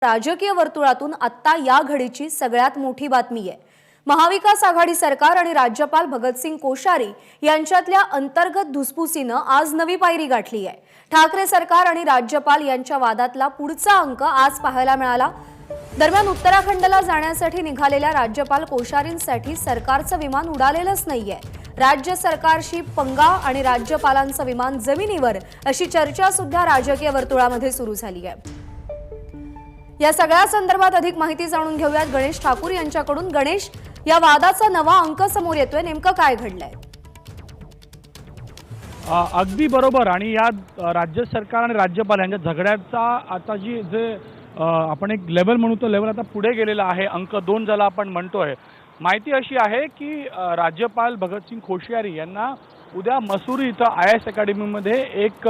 राजकीय वर्तुळातून आत्ता या घडीची सगळ्यात मोठी बातमी आहे। महाविकास आघाडी सरकार आणि राज्यपाल भगतसिंग कोश्यारी यांच्यातल्या अंतर्गत धुसफुसीनं आज नवी पायरी गाठली आहे। ठाकरे सरकार आणि राज्यपाल यांच्या वादातला पुढचा अंक आज पाहायला मिळाला। दरम्यान उत्तराखंडला जाण्यासाठी निघालेल्या राज्यपाल कोश्यारींसाठी सरकारचं विमान उडालेलंच नाहीये। राज्य सरकारशी पंगा आणि राज्यपालांचं विमान जमिनीवर अशी चर्चा सुद्धा राजकीय वर्तुळामध्ये सुरू झाली आहे। या सगळ्या संदर्भात अधिक माहिती जाणून घेऊयात गणेश ठाकूर यांच्याकडून। गणेश, या वादाचा नवा अंक समोर येतोय, नेमकं काय घडलंय? अगदी बरोबर। आणि या राज्य सरकार आणि राज्यपाल यांच्या झगड्याचा आता जे आपण एक लेवल म्हणू तो लेवल आता पुढे गेलेला आहे। अंक 2 ज्याला आपण म्हणतोय। माहिती अशी आहे की राज्यपाल भगतसिंग कोश्यारी यांना उद्या मसुरी इथं IAS अकॅडमीमध्ये एक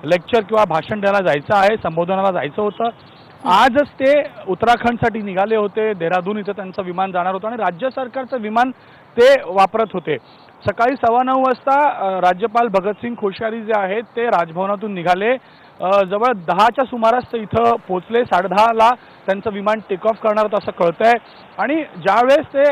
लेक्चर किंवा भाषण द्यायला जायचं आहे, संबोधनाला जायचं होतं। आजच ते उत्तराखंडसाठी निघाले होते। देहरादून इथं त्यांचं विमान जाणार होतं आणि राज्य सरकारचं विमान ते वापरत होते। सकाळी 9:15 वाजता राज्यपाल भगतसिंग कोश्यारी जे आहेत ते राजभवनातून निघाले। जवळ 10च्या सुमारास ते इथं पोहोचले। 10:30ला त्यांचं विमान टेक ऑफ करणार होतं असं कळतंय। आणि ज्यावेळेस ते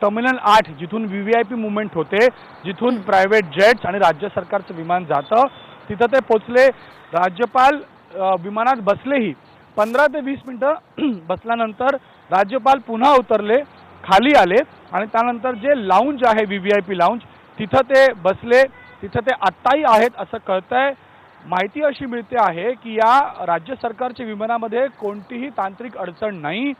टर्मिनल 8 जिथून VVIP मूवमेंट होते, जिथून प्रायव्हेट जेट्स आणि राज्य सरकारचं विमान जातं, तिथं ते पोहोचले। राज्यपाल विमानात बसलेही 15 ते 20 मिनिटं बसल्यानंतर राज्यपाल पुन्हा उतरले, खाली आले आणि त्यानंतर जे लाऊंज आहे VVIP लाऊंज तिथं ते बसले। तिथं ते आत्ताही आहेत असं कळतंय। माहिती अशी मिळते आहे की या राज्य सरकारच्या विमानामध्ये कोणतीही तांत्रिक अडचण नाही,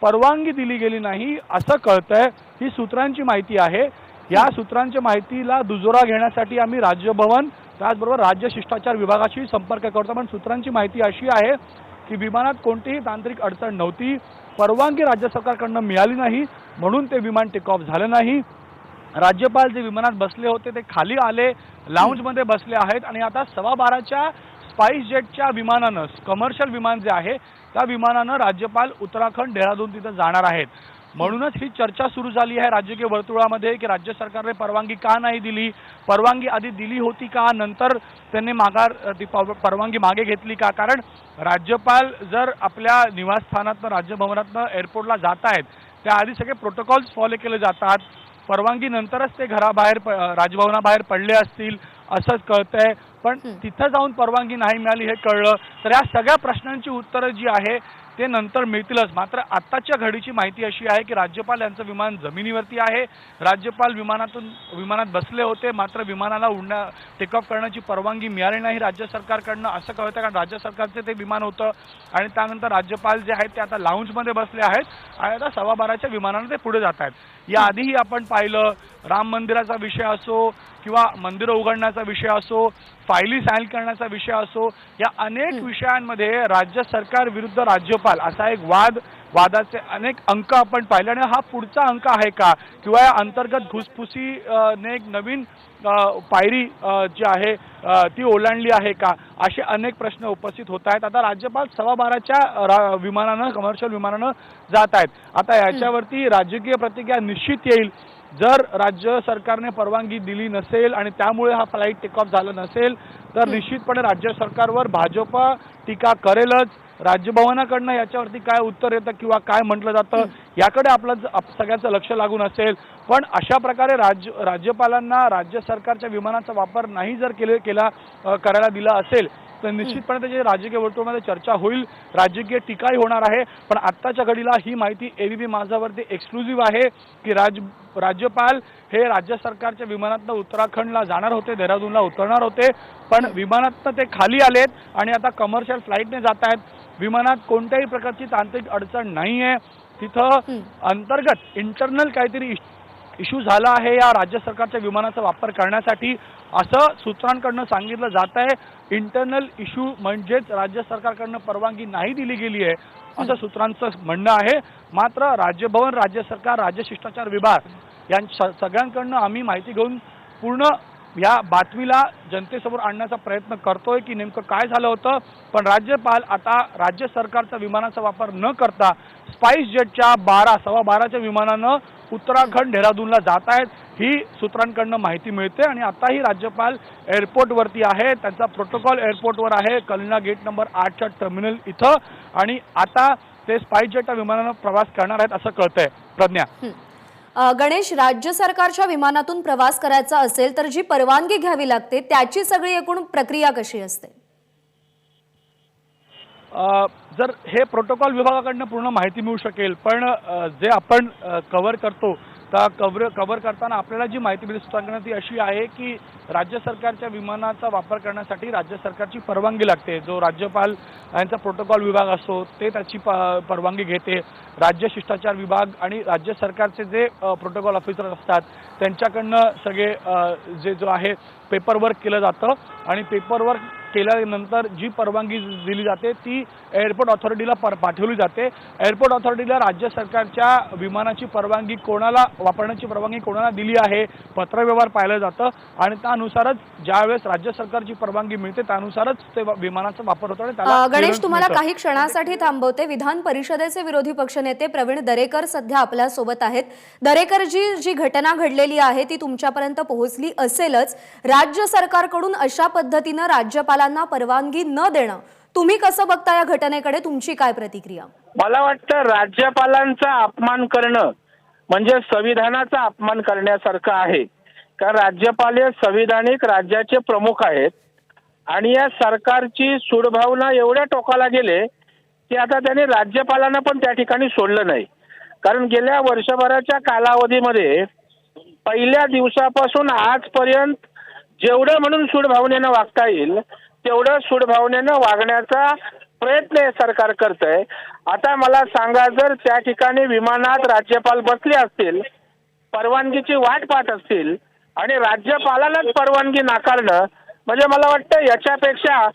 परवानगी दिली गेली नाही असं कळतंय। ही सूत्रांची माहिती आहे। या सूत्रांच्या माहितीला दुजोरा घेण्यासाठी आम्ही राज्यभवन त्याचबरोबर राज्य शिष्टाचार विभागाशी संपर्क करतो। पण सूत्रांची माहिती अशी आहे की विमानात कोणतीही तांत्रिक अडचण नव्हती, परवानगी राज्य सरकारकडून मिळाली नाही म्हणून ते विमान टेक ऑफ झालं नाही। राज्यपाल जे विमानात बसले होते ते खाली आले, लाऊंजमध्ये बसले आहेत आणि आता 12:15च्या स्पाइस जेटच्या विमानानं, कमर्शियल विमान जे आहे त्या विमानानं राज्यपाल उत्तराखंड देहरादून तिथं जाणार आहेत। म्हणूनच ही चर्चा सुरू झाली आहे राजकीय वर्तुळामध्ये की राज्य सरकारने परवानगी का नाही दिली, परवानगी आधी दिली होती का, नंतर त्यांनी ती परवानगी मागे घेतली का। कारण राज्यपाल जर आपल्या निवासस्थानातनं राजभवनातनं एअरपोर्टला जात आहेत त्याआधी सगळे प्रोटोकॉल्स फॉलो केले जातात। परवानगी नंतरच ते घराबाहेर राजभवनाबाहेर पडले असतील असंच कळतंय। पण तिथं जाऊन परवानगी नाही मिळाली हे कळलं तर या सगळ्या प्रश्नांची उत्तरं जी आहे ते नंतर मिळतीलच। मात्र आत्ताच्या घडीची माहिती अशी आहे की राज्यपाल यांचं विमान जमिनीवरती आहे। राज्यपाल विमानात बसले होते, मात्र विमानाला टेक ऑफ करण्याची परवानगी मिळाली नाही राज्य सरकारकडनं असं कळतं। कारण राज्य सरकारचे ते विमान होतं आणि त्यानंतर राज्यपाल जे आहेत ते आता लाऊंजमध्ये बसले आहेत आणि आता 12:15च्या विमानाने ते पुढे जात आहेत। याआधीही आपण पाहिलं, राम मंदिराचा विषय असो किंवा मंदिरं उघडण्याचा विषय असो, फायली साईल करण्याचा विषय असो, या अनेक विषयांमध्ये राज्य सरकार विरुद्ध राज्यपाल असा एक वादाचे अनेक अंक आपण पाहिले। आणि हा पुढचा अंक आहे का किंवा या अंतर्गत घुसपुसीने एक नवीन पायरी जी आहे ती ओलांडली आहे का, असे अनेक प्रश्न उपस्थित होत आहेत। आता राज्यपाल 12:15च्या विमानानं, कमर्शियल विमानानं जात आहेत। आता याच्यावरती राजकीय प्रतिक्रिया निश्चित येईल। जर राज्य सरकारने परवानगी दिली नसेल आणि त्यामुळे हा फ्लाईट टेक ऑफ झाला नसेल तर निश्चितपणे राज्य सरकारवर भाजप टीका करेलच। राजभवनाकडनं याच्यावरती काय उत्तर येतं किंवा काय म्हटलं जातं याकडे आपलं सगळ्याचं लक्ष लागून असेल। पण अशा प्रकारे राज्यपालांना राज्य सरकारच्या विमानाचा वापर नाही जर करायला दिला असेल तर निश्चितपणे त्याची राजकीय वर्तुळामध्ये चर्चा होईल, राजकीय टीकाही होणार आहे। पण आत्ताच्या घडीला ही माहिती ABP माझावरती एक्सक्लुझिव्ह आहे की राज्यपाल हे राज्य सरकारच्या विमानातनं उत्तराखंडला जाणार होते, देहरादूनला उतरणार होते, पण विमानातनं ते खाली आलेत आणि आता कमर्शियल फ्लाईटने जात आहेत। विमानात कोणत्याही प्रकारची तांत्रिक अडचण नाही आहे। तिथं अंतर्गत इंटरनल काहीतरी इश्यू झाला आहे या राज्य सरकारच्या विमानाचा वापर करण्यासाठी असं सूत्रांकडनं सांगितलं जात आहे। इंटरनल इश्यू म्हणजेच राज्य सरकारकडनं परवानगी नाही दिली गेली आहे असं सूत्रांचं म्हणणं आहे। मात्र राजभवन, राज्य सरकार, राज्य शिष्टाचार विभाग यांच्या सगळ्यांकडनं आम्ही माहिती घेऊन पूर्ण या बातमीला जनतेसमोर आणण्याचा प्रयत्न करतोय की नेमकं काय झालं होतं. पण राज्यपाल आता राज्य सरकारच्या विमानाचा वापर न करता स्पाइस जेटच्या 12:15च्या विमानानं उत्तराखंड देहरादूनला जात आहेत, ही सूत्रांकडनं माहिती मिळते. आणि आताही राज्यपाल एअरपोर्टवरती आहे, त्यांचा प्रोटोकॉल एअरपोर्टवर आहे, कलिंगा गेट नंबर 8च्या टर्मिनल इथं. आणि आता ते स्पाइस जेटच्या विमानानं प्रवास करणार आहेत असं कळतंय. प्रज्ञा. गणेश, राज्य सरकारच्या विमानातून प्रवास करायचा असेल तर जी परवानगी घ्यावी लागते त्याची सगळी एकूण प्रक्रिया कशी असते? जर हे प्रोटोकॉल विभागाकडनं पूर्ण माहिती मिळू शकेल, पण जे आपण कव्हर करतो त्या कव्हर करताना आपल्याला जी माहिती मिळते सूत्रांकडनं ती अशी आहे की राज्य सरकारच्या विमानाचा वापर करण्यासाठी राज्य सरकारची परवानगी लागते. जो राज्यपाल यांचा प्रोटोकॉल विभाग असतो ते त्याची परवानगी घेते. राज्य शिष्टाचार विभाग आणि राज्य सरकारचे जे प्रोटोकॉल ऑफिसर असतात त्यांच्याकडनं सगळे जो आहे पेपरवर्क केलं जातं. आणि पेपरवर्क केल्यानंतर जी परवानगी दिली जाते ती एअरपोर्ट ऑथॉरिटीला पाठवली जाते. एअरपोर्ट ऑथॉरिटीला राज्य सरकारच्या विमानाची परवानगी कोणाला वापरण्याची परवानगी कोणाला दिली आहे पत्रव्यवहार पाहिलं जातं. आणि त्यानुसारच ज्यावेळेस राज्य सरकारची परवानगी मिळते त्यानुसारच ते विमानाचा वापर होतो. आणि त्याला गणेश, तुम्हाला काही क्षणासाठी थांबवते. विधान परिषदेचे विरोधी पक्षनेते प्रवीण दरेकर सध्या आपल्या सोबत आहेत. दरेकर जी घटना घडलेली आहे ती तुमच्यापर्यंत पोहोचली असेलच. राज्य सरकारकडून अशा पद्धतीनं राज्यपालांना परवानगी न देणं तुम्ही कसं बघता? या घटनेकडे तुमची काय प्रतिक्रिया? मला वाटतं राज्यपालांचा अपमान करणं म्हणजे संविधानाचा अपमान करण्यासारखं आहे. कारण राज्यपाल हे संविधानिक राज्याचे प्रमुख आहेत आणि या सरकारची सूडभावना एवढ्या टोकाला गेले की आता त्यांनी राज्यपालांना पण त्या ठिकाणी सोडलं नाही. कारण गेल्या वर्षभराच्या कालावधीमध्ये पहिल्या दिवसापासून आजपर्यंत जेवढं म्हणून सूडभावनेनं वागता येईल तेवढं सूडभावनेनं वागण्याचा प्रयत्न हे सरकार करतंय. आता मला सांगा, जर त्या ठिकाणी विमानात राज्यपाल बसले असतील, परवानगीची वाट पाहत असतील आणि राज्यपालालाच परवानगी नाकारणं म्हणजे मला वाटतं याच्यापेक्षा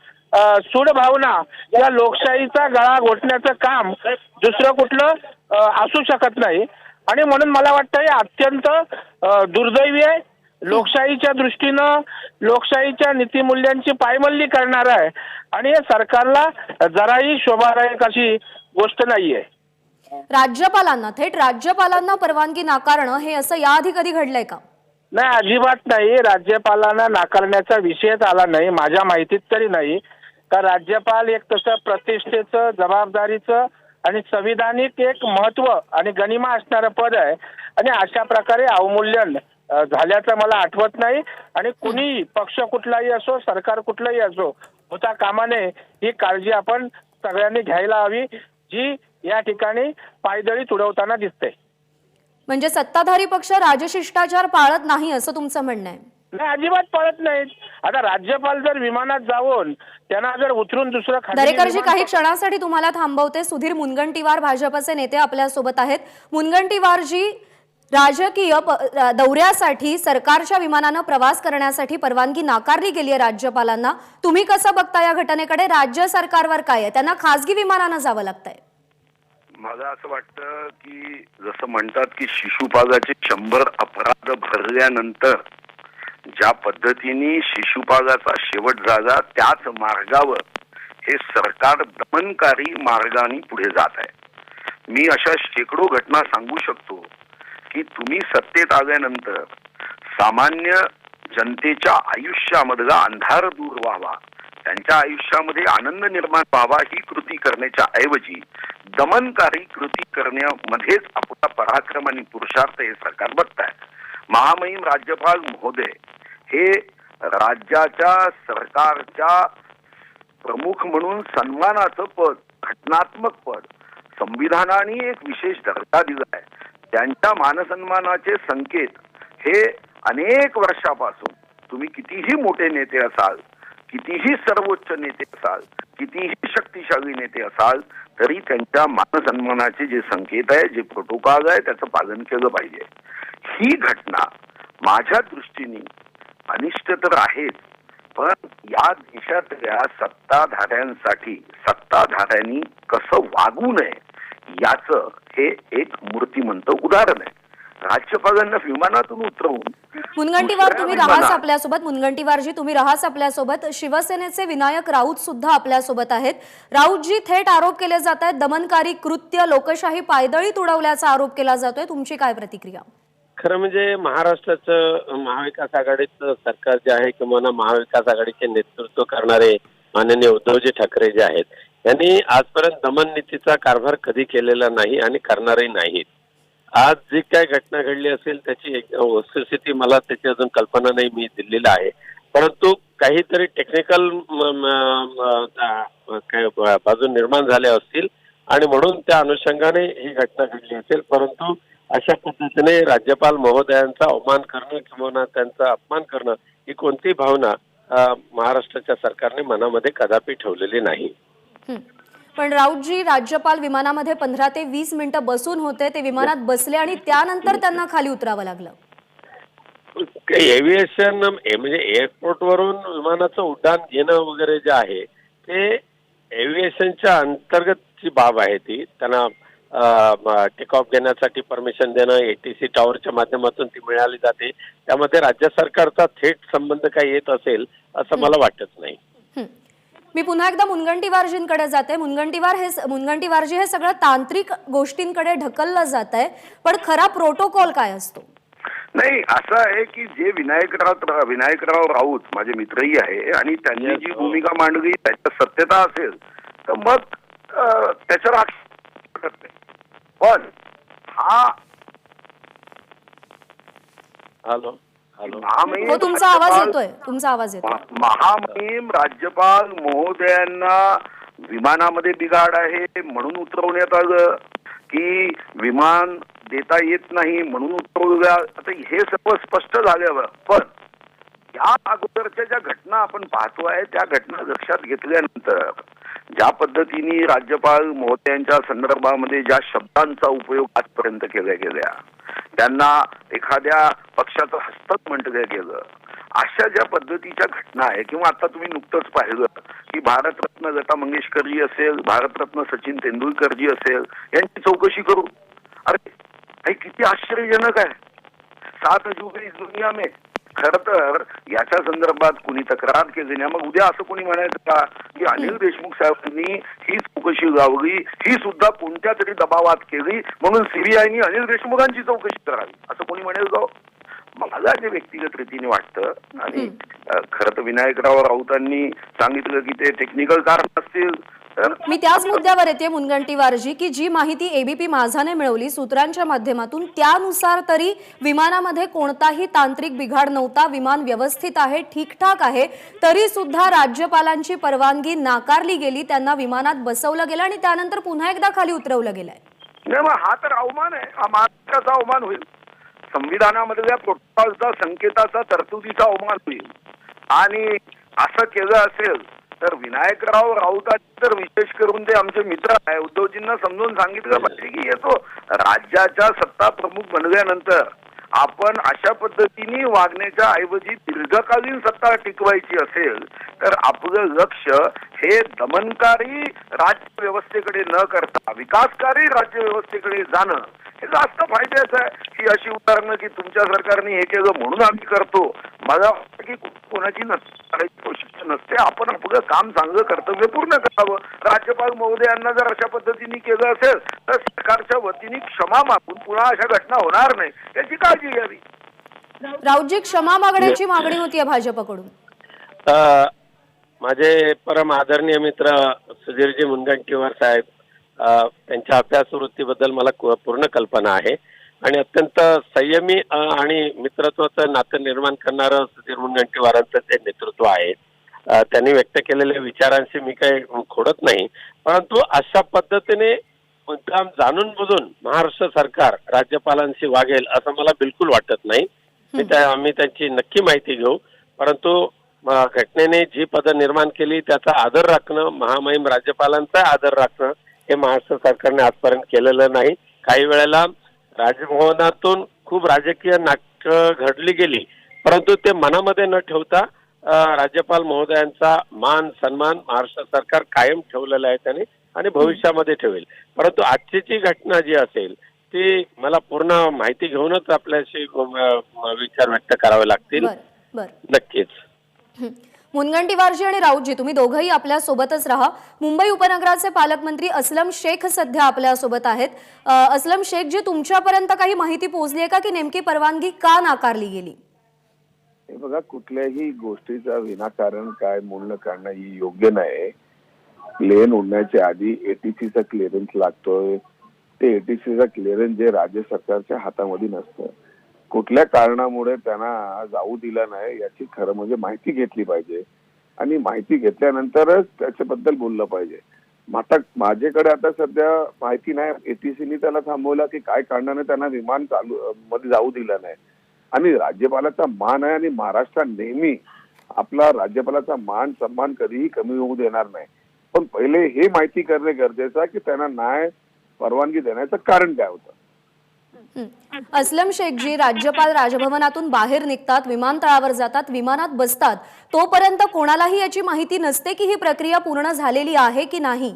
सूडभावना या लोकशाहीचा गळा घोटण्याचं काम दुसरं कुठलं असू शकत नाही. आणि म्हणून मला वाटतं हे अत्यंत दुर्दैवी आहे. लोकशाहीच्या दृष्टीनं लोकशाहीच्या नीतिमूल्यांची पायमल्ली करणार आहे आणि हे सरकारला जराही शोभादायक अशी गोष्ट नाहीये. थेट राज्यपालांना परवानगी नाकारणं हे असं याआधी कधी घडलंय का? नाही, अजिबात नाही. राज्यपालांना नाकारण्याचा विषयच आला नाही माझ्या माहितीत तरी नाही. का राज्यपाल एक तसं प्रतिष्ठेचं, जबाबदारीचं आणि संविधानिक एक महत्व आणि गणिमा असणारं पद आहे आणि अशा प्रकारे अवमूल्यन झाल्याचं मला आठवत नाही. आणि कुणी पक्ष कुठलाही असो, सरकार कुठलाही असो, होता कामा नये ही काळजी आपण सगळ्यांनी घ्यायला हवी, जी या ठिकाणी पायदळी तुडवताना दिसते. म्हणजे सत्ताधारी पक्ष राजशिष्टाचार पाळत नाही असं तुमचं म्हणणं आहे? नाही, अजिबात पाळत नाहीत. आता राज्यपाल जर विमानात जाऊन त्यांना जर उतरून दुसरं दरेकरजी काही क्षणासाठी तुम्हाला थांबवते. सुधीर मुनगंटीवार भाजपचे नेते आपल्या सोबत आहेत. मुनगंटीवारजी, राजकीय दौऱ्यासाठी सरकारच्या विमानानं प्रवास करण्यासाठी परवानगी नाकारली गेली आहे राज्यपालांना. तुम्ही कसं बघता या घटनेकडे? राज्य सरकारवर काय आहे? त्यांना खासगी विमानानं जावं लागतंय. मला असं वाटतं की जसं म्हणतात की शिशुपागाचे 100 अपराध भरल्यानंतर ज्या पद्धतीने शिशुपागाचा शेवट झाला त्याच मार्गावर हे सरकार दमनकारी मार्गाने पुढे जात आहे. मी अशा शेकडो घटना सांगू शकतो की तुम्ही सत्तेत आल्यानंतर सामान्य जनतेच्या आयुष्यामधला अंधार दूर व्हावा, त्यांच्या आयुष्यामध्ये आनंद निर्माण व्हावा ही कृती करण्याच्या ऐवजी दमनकारी कृती करण्यामध्येच आपला पराक्रम आणि पुरुषार्थ हे सरकार बघत आहे. महामहिम राज्यपाल महोदय हे राज्याच्या सरकारच्या प्रमुख म्हणून सन्मानाचं पद, घटनात्मक पद संविधानाने एक विशेष दर्जा दिला आहे. त्यांच्या मानसन्मानाचे संकेत हे अनेक वर्षापासून तुम्ही कितीही मोठे नेते असाल, कितीही सर्वोच्च नेते असाल, कितीही शक्तिशाली नेते असाल तरी त्यांच्या मानसन्मानाचे जे संकेत आहे, जे प्रोटोकॉल आहे त्याचं पालन केलं पाहिजे. ही घटना माझ्या दृष्टीने अनिष्ट तर आहेच, पण या देशातल्या सत्ताधाऱ्यांसाठी सत्ताधाऱ्यांनी कसं वागू नये याचं हे एक मूर्तिमंत उदाहरण आहे. राज्यपालांना विमानातून उतरवून मुनगंटीवार दुसऱ्या तुम्ही राहाच विमानात- आपल्यासोबत, मुनगंटीवारजी तुम्ही राहाच आपल्यासोबत. शिवसेनेचे विनायक राऊत सुद्धा आपल्यासोबत आहेत. राऊतजी, थेट आरोप केले जात आहेत, दमनकारी कृत्य, लोकशाही पायदळीत उडवल्याचा आरोप केला जातोय. तुमची काय प्रतिक्रिया? खरं म्हणजे महाराष्ट्राचं महाविकास आघाडीचं सरकार जे आहे किंवा महाविकास आघाडीचे नेतृत्व करणारे माननीय उद्धवजी ठाकरे जे आहेत, यांनी आजपर्यंत दमन नीतीचा कारभार कधी केलेला नाही आणि करणारही नाहीत. आज जी काय घटना घडली असेल त्याची वस्तुस्थिती मला त्याची अजून कल्पना नाही, मी दिलेला आहे. परंतु काहीतरी टेक्निकल बाजू निर्माण झाल्या असतील आणि म्हणून त्या अनुषंगाने ही घटना घडली असेल. परंतु अशा पद्धतीने राज्यपाल महोदयांचा अवमान करणं किंवा त्यांचा अपमान करणं ही कोणतीही भावना महाराष्ट्राच्या सरकारने मनामध्ये कदापि ठेवलेली नाही. पण राऊतजी, राज्यपाल विमानामध्ये 15 ते 20 मिनिटं बसून होते, ते विमानात बसले आणि त्यानंतर त्यांना खाली उतरावं लागलं. एव्हिएशन म्हणजे एअरपोर्टवरून विमानाचं उड्डाण घेणं वगैरे जे आहे ते एव्हिएशनच्या अंतर्गतची बाब आहे. ती त्यांना टेक ऑफ घेण्यासाठी परमिशन देणं ATC टॉवरच्या माध्यमातून ती मिळाली जाते. त्यामध्ये राज्य सरकारचा थेट संबंध काही येत असेल असं मला वाटत नाही. मी पुन्हा एकदा मुनगंटीवारजींकडे जाते. मुनगंटीवारजी, हे सगळं तांत्रिक गोष्टींकडे ढकललं जात आहे, पण खरा प्रोटोकॉल काय असतो? नाही, असं आहे की जे विनायकराव राऊत माझे मित्रही आहे आणि त्यांनी जी भूमिका मांडली त्याच्या सत्यता असेल तर मग त्याच्यावर आक्षेप करते. पण हा हॅलो हो, तुमचा आवाज येतोय, तुमचा आवाज येतोय. महामहिम राज्यपाल महोदयांना विमानामध्ये बिघाड आहे म्हणून उतरवण्यात आलं की विमान देता येत नाही म्हणून उतरवलं, आता हे सर्व स्पष्ट झाल्यावर पण या अगोदरच्या ज्या घटना आपण पाहतोय त्या घटना लक्षात घेतल्यानंतर ज्या पद्धतीने राज्यपाल महोदयांच्या संदर्भामध्ये ज्या शब्दांचा उपयोग आजपर्यंत केल्या गेल्या, त्यांना एखाद्या पक्षाचं हस्तक म्हटलं गेलं, अशा ज्या पद्धतीच्या घटना आहे किंवा आता तुम्ही नुकतंच पाहिलं की भारतरत्न लता मंगेशकरजी असेल, भारतरत्न सचिन तेंडुलकरजी असेल, यांची चौकशी करू. अरे हे किती आश्चर्यजनक आहे. 7 जुबे इस दुनिया में. खर तर याच्या संदर्भात कुणी तक्रार केली नाही. मग उद्या असं कोणी म्हणायचं का की अनिल देशमुख साहेबांनी ही चौकशी लावली, ही सुद्धा कोणत्या तरी दबावात केली म्हणून CBIने अनिल देशमुखांची चौकशी करावी, असं कोणी म्हणेल का? मला जे व्यक्तिगत रीतीने वाटतं आणि खरं तर विनायकराव राऊतांनी सांगितलं की ते टेक्निकल कारण असतील. मी त्याच मुद्द्यावर येते मुनगंटीवारजी, की जी माहिती ABP माझाने मिळवली सूत्रांच्या माध्यमातून, त्यानुसार तरी विमानामध्ये कोणताही तांत्रिक बिघाड नव्हता, विमान व्यवस्थित आहे, ठीकठाक आहे, तरी सुद्धा राज्यपालांची परवानगी नाकारली गेली, त्यांना विमानात बसवलं गेलं आणि त्यानंतर पुन्हा एकदा खाली उतरवलं गेलंय. नाही, मग हा तर अवमान आहे, हा महाराष्ट्राचा अवमान होईल, संविधानामधल्या प्रोटोकॉलचा, संकेताचा, तरतुदीचा अवमान होईल. आणि असं केलं असेल तर विनायकराव राऊतांनी तर विशेष करून ते आमचे मित्र आहे, उद्धवजींना समजून सांगितलं पाहिजे की येतो राज्याच्या सत्ता प्रमुख बनल्यानंतर आपण अशा पद्धतीने वागण्याच्या ऐवजी दीर्घकालीन सत्ता टिकवायची असेल तर आपलं लक्ष हे दमनकारी राज्य व्यवस्थेकडे न करता विकासकारी राज्य व्यवस्थेकडे जाणं हे जास्त फायद्याचं आहे. ही अशी उदाहरणं की तुमच्या सरकारने हे केलं म्हणून आम्ही करतो, मला वाटतं की कोणाची कोशिश नसते. आपण आपलं काम चांगलं कर्तव्य पूर्ण करावं. राज्यपाल महोदयांना जर अशा पद्धतीने केलं असेल तर सरकारच्या वतीने क्षमा मागून पुन्हा अशा घटना होणार नाही याची काळजी घ्यावी. राऊतजी, क्षमा मागण्याची मागणी होतीये भाजपकडून. माझे परम आदरणीय मित्र सुधीरजी मुनगंटीवार साहेब, त्यांच्या अभ्यास वृत्तीबद्दल मला पूर्ण कल्पना आहे आणि अत्यंत संयमी आणि मित्रत्वाचं नातं निर्माण करणारं सुधीर मुनगंटीवारांचं ते नेतृत्व आहे. त्यांनी व्यक्त केलेल्या विचारांशी मी काही खोडत नाही, परंतु अशा पद्धतीने मुद्दाम जाणून बुजून महाराष्ट्र सरकार राज्यपालांशी वागेल असं मला बिलकुल वाटत नाही. आम्ही त्यांची नक्की माहिती घेऊ, परंतु घटनेने जी पदं निर्माण केली त्याचा आदर राखणं, महामहिम राज्यपालांचा आदर राखणं हे महाराष्ट्र सरकारने आजपर्यंत केलेलं नाही. काही वेळेला राजभवनातून खूप राजकीय नाटकं घडली गेली, परंतु ते मनामध्ये न ठेवता राज्यपाल महोदयांचा मान सन्मान महाराष्ट्र सरकार कायम ठेवलेला आहे त्याने आणि भविष्यामध्ये ठेवेल. परंतु आजची जी घटना जी असेल ती मला पूर्ण माहिती घेऊनच आपल्याशी विचार व्यक्त करावे लागतील. बर बर नक्कीच. मुनगंटीवारजी आणि राऊतजी तुम्ही दोघंही आपल्या सोबतच राहा. मुंबई उपनगराचे पालकमंत्री अस्लम शेख सध्या आपल्या सोबत आहेत. अस्लम शेख जी, तुमच्यापर्यंत काही माहिती पोहोचली आहे का की नेमकी परवानगी का नाकारली गेली? हे बघा, कुठल्याही गोष्टीचा विनाकारण काय मूल्य काढणं ही योग्य नाही. प्लेन उडण्याच्या आधी एटीसीचा क्लिअरन्स लागतोय. ते एटीसीचा क्लिअरन्स जे राज्य सरकारच्या हातामध्ये नसतं. कुठल्या कारणामुळे त्यांना जाऊ दिलं नाही याची खरं म्हणजे माहिती घेतली पाहिजे आणि माहिती घेतल्यानंतरच त्याच्याबद्दल बोललं पाहिजे. आता माझ्याकडे आता सध्या माहिती नाही एटीसीने त्याला थांबवलं की काय कारणाने त्यांना विमान चालू मध्ये जाऊ दिलं नाही. आणि राज्यपालाचा मान आहे आणि महाराष्ट्रात नेहमी आपला राज्यपालाचा मान सन्मान कधीही कमी होऊ देणार नाही. पण पहिले हे माहिती करणे गरजेचं आहे की त्यांना नाही परवानगी देण्याचं कारण काय होतं. अस्लम शेखजी, राज्यपाल राजभवनातून बाहेर निघतात, विमानतळावर जातात, विमानात बसतात, तोपर्यंत कोणालाही याची माहिती नसते की ही प्रक्रिया पूर्ण झालेली आहे की नाही?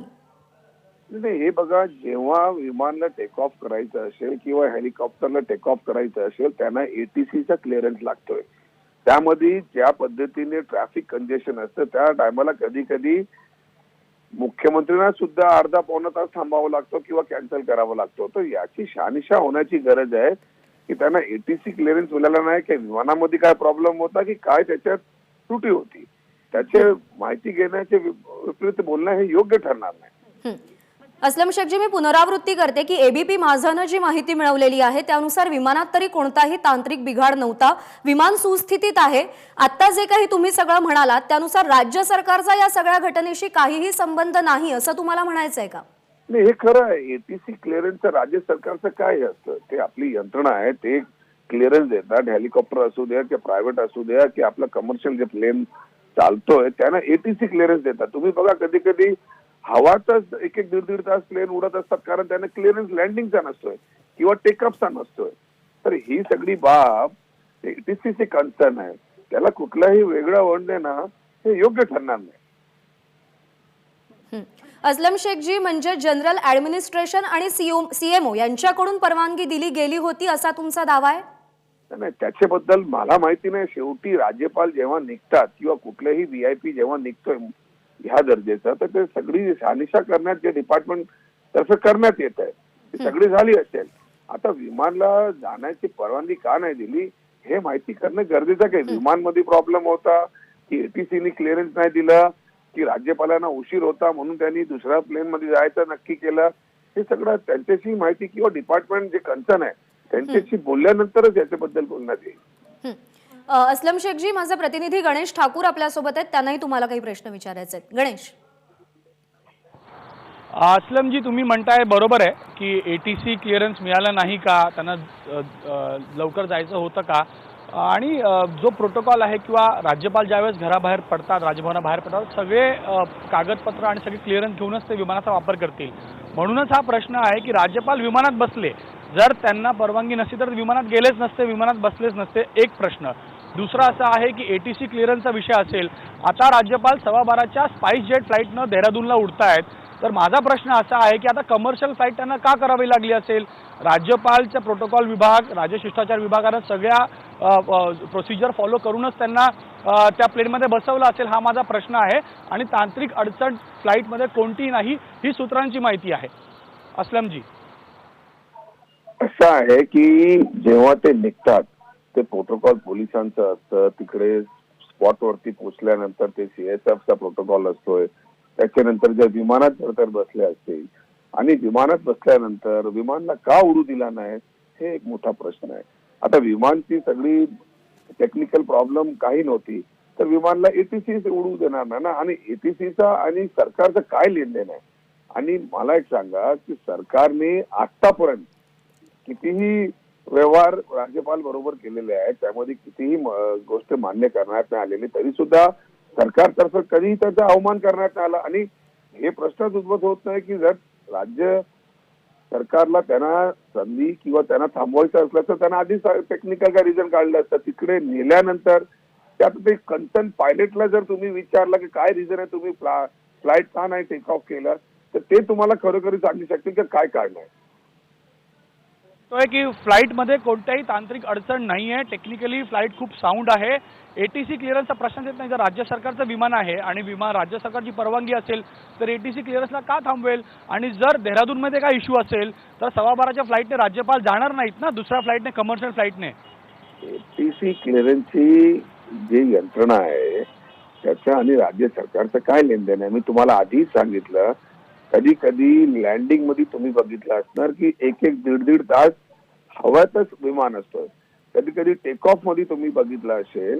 नाही, हे बघा, जेव्हा विमानला टेक ऑफ करायचं असेल किंवा हेलिकॉप्टरला टेक ऑफ करायचं असेल त्यांना एटीसीचा क्लिअरन्स लागतोय. त्यामध्ये ज्या पद्धतीने ट्रॅफिक कंजेशन असतं त्या टायमाला कधी कधी मुख्यमंत्र्यांना सुद्धा अर्धा पावणा तास थांबावं लागतो किंवा कॅन्सल करावं लागतो. तर याची शहानिशा होण्याची गरज आहे की त्यांना एटीसी क्लिअरन्स मिळाला नाही की विमानामध्ये काय प्रॉब्लेम होता की काय त्याच्यात त्रुटी होती. त्याचे माहिती घेण्याचे विपरीत बोलणं हे योग्य ठरणार नाही. अस्लम शेखजी, मी पुनरावृत्ती करते की एबीपी माझानं जी माहिती मिळवलेली आहे त्यानुसार विमानात तरी कोणताही तांत्रिक बिघाड नव्हता, विमान सुस्थितीत आहे. आता जे काही तुम्ही सगळं म्हणालात त्यानुसार राज्य सरकारचा या सगळ्या घटनेशी काहीही संबंध नाही असं तुम्हाला म्हणायचंय का? नाही, हे खरं आहे. एटीसी क्लिअरन्सचं राज्य सरकारचं काय असतं, ते आपली यंत्रणा आहे, ते क्लिअरन्स देतात. हेलिकॉप्टर असू द्या किंवा प्रायव्हेट असू द्या की आपलं कमर्शियल जे प्लेन चालतोय त्यांना एटीसी क्लिअरन्स देतात. तुम्ही बघा, कधी कधी हवातच एक एक दीड तास प्लेन उडत असतात कारण त्यांना क्लिअरन्स लँडिंगचा नसतोय किंवा टेकअपचा नसतोय. तर ही सगळी बाब एटीसीचे कन्सर्न आहे, त्याला कुठलाही वेगळं वळण देणं हे योग्य ठरणार नाही. अस्लम शेखजी, म्हणजे जनरल ऍडमिनिस्ट्रेशन आणि सीएमओ यांच्याकडून परवानगी दिली गेली होती असा तुमचा दावा आहे? नाही, त्याच्याबद्दल मला माहिती नाही. शेवटी राज्यपाल जेव्हा निघतात किंवा कुठलेही व्हीआयपी जेव्हा निघतोय ह्या दर्जेचा तर ते सगळी शहानिशा करण्यात जे डिपार्टमेंट तसं करण्यात येत आहे ती सगळी झाली असेल. आता विमानला जाण्याची परवानगी का नाही दिली हे माहिती करणं गरजेचं आहे. विमान मध्ये प्रॉब्लेम होता की एटीसीने क्लिअरन्स नाही दिलं की राज्यपालांना उशीर होता म्हणून त्यांनी दुसऱ्या प्लेन मध्ये जायचं नक्की केलं, हे सगळं त्यांच्याशी माहिती किंवा डिपार्टमेंट जे कन्सर्न आहे त्यांच्याशी बोलल्यानंतरच याच्याबद्दल बोलण्यात येईल. अस्लम शेखजी, माझा प्रतिनिधी गणेश ठाकूर आपल्यासोबत आहेत, त्यांनाही तुम्हाला काही प्रश्न विचारायचे आहेत. गणेश. अस्लमजी, तुम्ही म्हणताय बरोबर आहे की एटीसी क्लिअरन्स मिळाला नाही का, त्यांना लवकर जायचं होतं का, आणि जो प्रोटोकॉल आहे किंवा राज्यपाल ज्यावेळेस घराबाहेर पडतात, राजभवनाबाहेर पडतात, सगळे कागदपत्र आणि सगळे क्लिअरन्स घेऊनच ते विमानाचा वापर करतील. म्हणूनच हा प्रश्न आहे की राज्यपाल विमानात बसले, जर त्यांना परवानगी नसती तर विमानात गेलेच नसते, विमानात बसलेच नसते, एक प्रश्न. दुसरा असा आहे की एटीसी क्लिअरन्सचा विषय असेल, आता राज्यपाल 12:15च्या स्पाइस जेट फ्लाईटनं देहरादूनला उडतायत, तर माझा प्रश्न असा आहे की आता कमर्शियल फ्लाईट त्यांना का करावी लागली असेल? राज्यपालचा प्रोटोकॉल विभाग, राज्यशिष्टाचार विभागानं सगळ्या प्रोसिजर फॉलो करूनच त्यांना त्या प्लेनमध्ये बसवलं असेल, हा माझा प्रश्न आहे. आणि तांत्रिक अडचण फ्लाईटमध्ये कोणतीही नाही, ही सूत्रांची माहिती आहे. अस्लमजी, असं आहे की जेव्हा ते निघतात ते प्रोटोकॉल पोलिसांचं असतं, तिकडे स्पॉटवरती पोहोचल्यानंतर ते सीएसएफचा प्रोटोकॉल असतोय, त्याच्यानंतर जर विमानात जर बसले असतील आणि विमानात बसल्यानंतर विमानला का उडू दिला नाही हे एक मोठा प्रश्न आहे. आता विमानची सगळी टेक्निकल प्रॉब्लेम काही नव्हती तर विमानला एटीसी उडू देणार नाही ना. आणि एटीसीचा आणि सरकारचं काय लेनदेन आहे? आणि मला एक सांगा की सरकारने आतापर्यंत कितीही व्यवहार राज्यपाल बरोबर केलेले आहेत, त्यामध्ये कितीही गोष्ट मान्य करण्यात नाही आलेली, तरी सुद्धा सरकारतर्फे कधीही त्याचा अवमान करण्यात आला. आणि हे प्रश्नच उद्भवत होत नाही की जर राज्य सरकारला त्यांना संधी किंवा त्यांना थांबवायचं असलं तर त्यांना आधीच टेक्निकल काय रिझन काढलं असतं. तिकडे नेल्यानंतर त्यात ते कन्सर्न पायलटला जर तुम्ही विचारलं की काय रिझन आहे, तुम्ही फ्लाईट का नाही टेक ऑफ केलं, तर ते तुम्हाला खरोखरी सांगू शकतील की काय कारण आहे. तो की फ्लाईटमध्ये कोणत्याही तांत्रिक अडचण नाही आहे, टेक्निकली फ्लाईट खूप साऊंड आहे. एटीसी क्लिअरन्सचा प्रश्न येत नाही. जर राज्य सरकारचं विमान आहे आणि विमान राज्य सरकारची परवानगी असेल तर एटीसी क्लिअरन्सला का थांबवेल? आणि जर देहरादूनमध्ये काय इश्यू असेल तर 12:15च्या फ्लाईटने राज्यपाल जाणार नाहीत ना दुसऱ्या फ्लाईटने, कमर्शियल फ्लाईटने. एटीसी क्लिअरन्सची जी यंत्रणा आहे त्याचं आणि राज्य सरकारचं काय लेनदेन आहे? मी तुम्हाला आधीच सांगितलं, कधी कधी लँडिंग मध्ये तुम्ही बघितलं असणार की एक दीड तास हवातच विमान असतं. कधी कधी टेक ऑफ मध्ये तुम्ही बघितलं असेल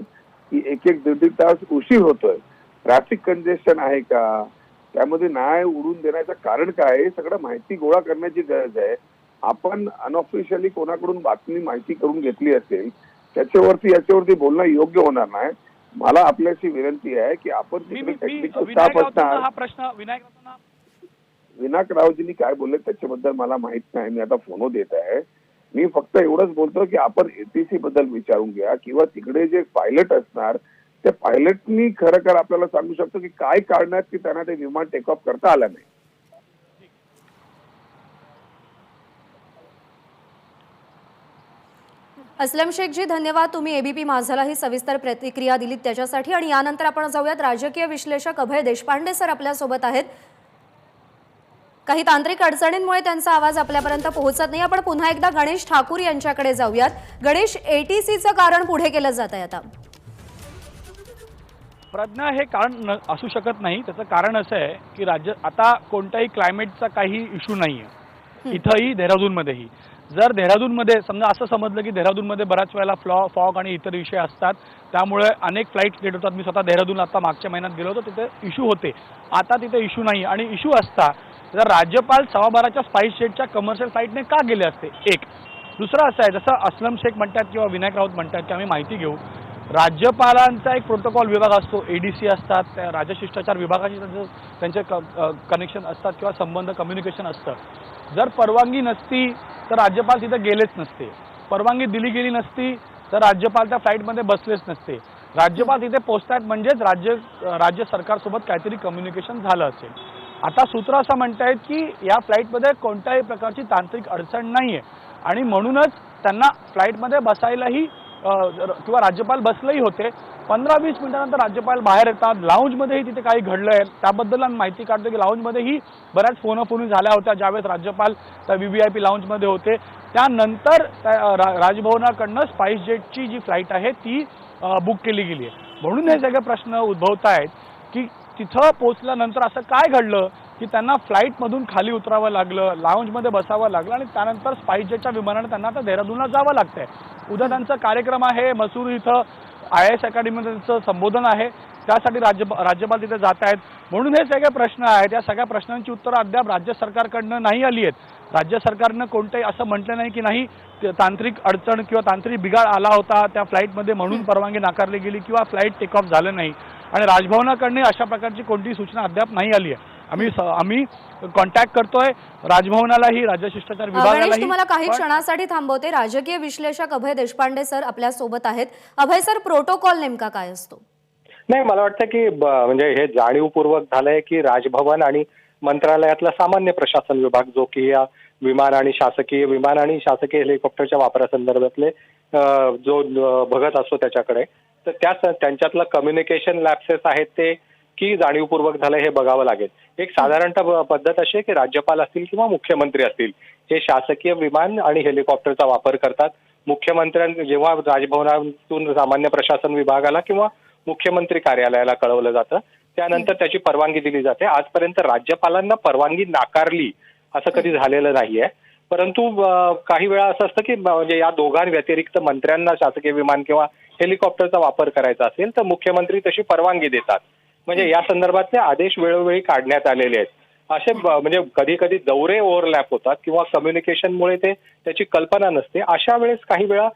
की एक दीड तास उशीर होतोय. ट्रॅफिक कंजेशन आहे का, त्यामध्ये नाही उडून देण्याचं कारण काय आहे, सगळं माहिती गोळा करण्याची गरज आहे. आपण अनऑफिशियली कोणाकडून बातमी माहिती करून घेतली असेल याच्यावरती बोलणं योग्य होणार नाही. मला आपल्याशी विनंती आहे की आपण तिकडे टेक्निकल स्टाफ असणार. हा प्रश्न विनायक रावजींनी काय बोलले त्याच्याबद्दल मला माहित नाही, मी आता फोनो देत आहे. मी फक्त एवढंच बोलतो की आपण एटीसी बद्दल विचारून घ्या किंवा तिकडे जे पायलट असणार त्या पायलटनी खरं आपल्याला सांगू शकतो की काय कारण आहेत की त्यांना ते विमान टेक ऑफ करता आलं नाही. असलम शेखजी, धन्यवाद. तुम्ही एबीपी माझाला ही सविस्तर प्रतिक्रिया दिलीत त्याच्यासाठी. आणि यानंतर आपण जाऊयात, राजकीय विश्लेषक अभय देशपांडे सर आपल्यासोबत आहेत. काही तांत्रिक अडचणींमुळे त्यांचा आवाज आपल्यापर्यंत पोहोचत नाही. आपण पुन्हा एकदा गणेश ठाकूर यांच्याकडे जाऊयात. गणेश, एटीसीचं कारण पुढे केलं जात आहे आता. प्रज्ञा, हे कारण असू शकत नाही. त्याचं कारण असं आहे की राज्य आता कोणत्याही क्लायमेटचा काही इश्यू नाही आहे इथंही, देहरादूनमध्येही. जर देहरादूनमध्ये समजा असं समजलं की देहरादूनमध्ये बऱ्याच वेळेला फॉग आणि इतर विषय असतात, त्यामुळे अनेक फ्लाईट्स लेट होतात. मी स्वतः देहरादूनला आता मागच्या महिन्यात गेलो होतो, तिथे इश्यू होते. आता तिथे इश्यू नाही. आणि इश्यू असता तर राज्यपाल 12:15च्या स्पाइस जेटच्या कमर्शियल फ्लाईटने का गेले असते? एक. दुसरं असं आहे, जसं असलम शेख म्हणतात किंवा विनायक राऊत म्हणतात की आम्ही माहिती घेऊ, राज्यपालांचा एक प्रोटोकॉल विभाग असतो, एडीसी असतात, त्या राजशिष्टाचार विभागाची त्यांचे कनेक्शन असतात किंवा संबंध कम्युनिकेशन असतं. जर परवानगी नसती तर राज्यपाल तिथे गेलेच नसते. परवानगी दिली गेली नसती तर राज्यपाल त्या फ्लाईटमध्ये बसलेच नसते. राज्यपाल तिथे पोहोचतात म्हणजेच राज्य सरकारसोबत काहीतरी कम्युनिकेशन झालं असेल. आता सूत्र असं म्हणतायत की या फ्लाईटमध्ये कोणत्याही प्रकारची तांत्रिक अडचण नाही आहे आणि म्हणूनच त्यांना फ्लाईटमध्ये बसायलाही किंवा राज्यपाल बसलेही होते. 15-20 मिनिटानंतर राज्यपाल बाहेर येतात. लाऊंजमध्येही तिथे काही घडलंय त्याबद्दल आम्ही माहिती काढतो की लाऊंजमध्येही बऱ्याच फोनाफोनी झाल्या होत्या ज्यावेळेस राज्यपाल त्या व्हीव्हीआयपी लाऊंजमध्ये होते. त्यानंतर राजभवनाकडनं स्पाइस जेटची जी फ्लाईट आहे ती बुक केली गेली आहे. म्हणून हे सगळे प्रश्न उद्भवत आहेत की तिथं पोहोचल्यानंतर असं काय घडलं की त्यांना फ्लाईटमधून खाली उतरावं लागलं, लाऊंजमध्ये बसावं लागलं आणि त्यानंतर स्पाइस जेटच्या विमानाने त्यांना आता देहरादूनला जावं लागतंय. उद्या त्यांचा कार्यक्रम आहे मसूर इथं, IAS अकॅडमीमध्ये त्यांचं संबोधन आहे, त्यासाठी राज्यपाल तिथे जात आहेत. म्हणून हे सगळे प्रश्न आहेत. या सगळ्या प्रश्नांची उत्तरं अद्याप राज्य सरकारकडनं नाही आली आहेत. राज्य सरकारनं कोणतंही असं म्हटलं नाही की नाही तांत्रिक अडचण किंवा तांत्रिक बिघाड आला होता त्या फ्लाईटमध्ये म्हणून परवानगी नाकारली गेली किंवा फ्लाईट टेक ऑफ झालं नाही. आणि राजभवनाकडनं अशा प्रकारची कोणतीही सूचना अद्याप नाही आली आहे. आम्ही कॉन्टॅक्ट करतोय राजभवनालाही, राज्य शिष्टाचार विभागालाही. तुम्हाला काही क्षणासाठी थांबवते. राजकीय विश्लेषक अभय देशपांडे सर आपल्या सोबत आहेत. अभय सर, प्रोटोकॉल नेमका काय असतो? नाही, मला वाटतं की म्हणजे हे जाणीवपूर्वक झालंय की राजभवन आणि मंत्रालयातला सामान्य प्रशासन विभाग जो की या विमान आणि शासकीय हेलिकॉप्टरच्या वापरासंदर्भातले जो बघत असतो त्याच्याकडे, तर त्यांच्यातलं कम्युनिकेशन लॅप्सेस आहेत ते की जाणीवपूर्वक झालं हे बघावं लागेल. एक साधारणतः पद्धत अशी आहे की राज्यपाल असतील किंवा मुख्यमंत्री असतील हे शासकीय विमान आणि हेलिकॉप्टरचा वापर करतात. मुख्यमंत्र्यांनी जेव्हा राजभवनातून सामान्य प्रशासन विभागाला किंवा मुख्यमंत्री कार्यालयाला कळवलं जातं त्यानंतर त्याची परवानगी दिली जाते. आजपर्यंत राज्यपालांना परवानगी नाकारली असं कधी झालेलं नाहीये. परंतु काही वेळा असं असतं की म्हणजे या दोघांव्यतिरिक्त मंत्र्यांना शासकीय विमान किंवा हेलिकॉप्टरचा वापर करायचा असेल तर मुख्यमंत्री तशी परवानगी देतात. म्हणजे या संदर्भातले आदेश वेळोवेळी काढण्यात आलेले आहेत. असे म्हणजे कधी कधी दौरे ओव्हरलॅप होतात किंवा कम्युनिकेशनमुळे त्याची कल्पना नसते. अशा वेळेस काही वेळा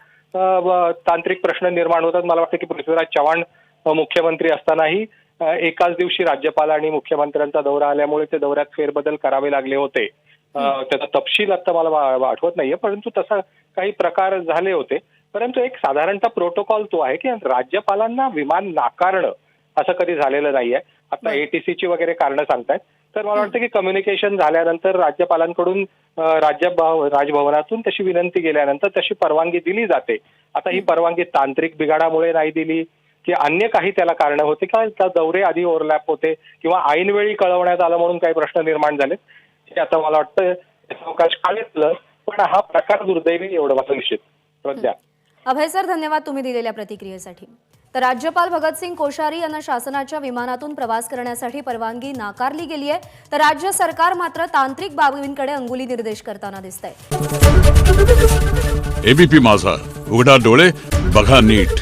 तांत्रिक प्रश्न निर्माण होतात. मला वाटतं की पृथ्वीराज चव्हाण मुख्यमंत्री असतानाही एकाच दिवशी राज्यपाल आणि मुख्यमंत्र्यांचा दौरा आल्यामुळे ते दौऱ्यात फेरबदल करावे लागले होते. त्याचा तपशील आता मला आठवत नाहीये, परंतु तसा काही प्रकार झाले होते. परंतु एक साधारणतः प्रोटोकॉल तो आहे की राज्यपालांना विमान नाकारणं असं कधी झालेलं नाहीये. आता एटीसीची वगैरे कारणं सांगतायत. तर मला वाटतं की कम्युनिकेशन झाल्यानंतर राज्यपालांकडून राजभवनातून तशी विनंती गेल्यानंतर तशी परवानगी दिली जाते. आता ही परवानगी तांत्रिक बिघाडामुळे नाही दिली की अन्य काही त्याला कारण होते का त्या दौरे आधी ओव्हरलॅप होते किंवा ऐनवेळी कळवण्यात आलं म्हणून काही प्रश्न निर्माण झाले, हे आता मला वाटतं अवकाश काढलं. पण हा प्रकार दुर्दैवी एवढं मात्र निश्चित. प्रज्ञा. अभय सर, धन्यवाद तुम्ही दिलेल्या प्रतिक्रियेसाठी. तर राज्यपाल भगतसिंग कोश्यारी यांना शासनाच्या विमानातून प्रवास करण्यासाठी परवानगी नाकारली गेली आहे, तर राज्य सरकार मात्र तांत्रिक बाबींकडे अंगुली निर्देश करताना दिसतंय. एबीपी माझा, उघडा डोळे बघा नीट.